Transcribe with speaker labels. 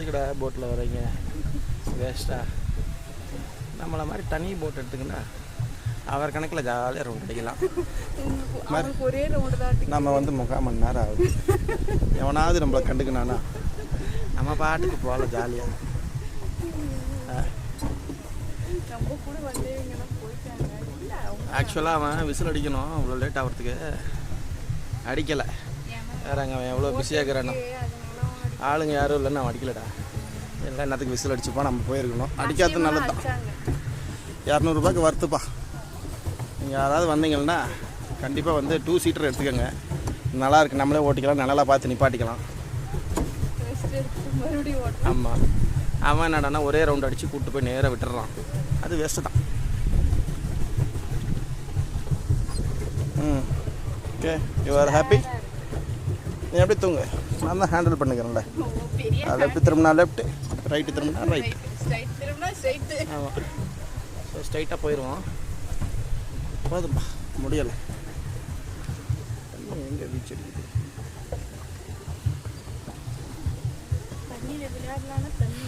Speaker 1: எதுக்குடா போட்டில் வரீங்க வேஸ்ட்டா? நம்மளை மாதிரி தனி போட் எடுத்துக்கிட்டா அவர் கணக்கில் ஜாலியாக ரவுண்ட் அடிக்கலாம்.
Speaker 2: ஒரே ரவுண்டு தான்.
Speaker 1: நம்ம வந்து 3/4 மணி நேரம் ஆகுது. எவனாவது நம்மளை கண்டுக்கினானா நம்ம பாட்டுக்கு போகல ஜாலியாக. ஆக்சுவலாக அவன் விசில் அடிக்கணும், அவ்வளோ லேட் ஆகிறதுக்கு அடிக்கலை. வேற அங்கே அவன் எவ்வளோ பிஸியாக இருக்கிறானோ. ஆளுங்க யாரும் இல்லைன்னு அவன் அடிக்கலடா. எல்லாம் என்னத்துக்கு விசில் அடிச்சுப்பா, நம்ம போயிருக்கணும். அடிக்காதது நல்லது தான். 200 ரூபாய்க்கு வருத்துப்பா. நீங்கள் யாராவது வந்தீங்கன்னா கண்டிப்பாக வந்து 2 சீட்டர் எடுத்துக்கோங்க. நல்லா இருக்குது, நம்மளே ஓட்டிக்கலாம், நல்லா பார்த்து நிப்பாட்டிக்கலாம். ஆமாம், அவன் என்னடானா ஒரே ரவுண்ட் அடித்து கூப்பிட்டு போய் நேராக விட்டுறான். அது வேஸ்ட்டு தான். Okay, you are happy. நீ எப்படி தூங்கு, நான் தான் ஹேண்டில் பண்ணிக்கிறேன்ல. லெஃப்ட் திரும்பினா லெஃப்ட், ரைட்டு திரும்பினா ரைட். ஆமாம், ஸோ ஸ்ட்ரைட்டாக போயிடுவோம். போதும்பா, முடியலை. எங்கே பீச் அடிக்குது?
Speaker 2: தண்ணியில் விளையாடலான்னா தண்ணி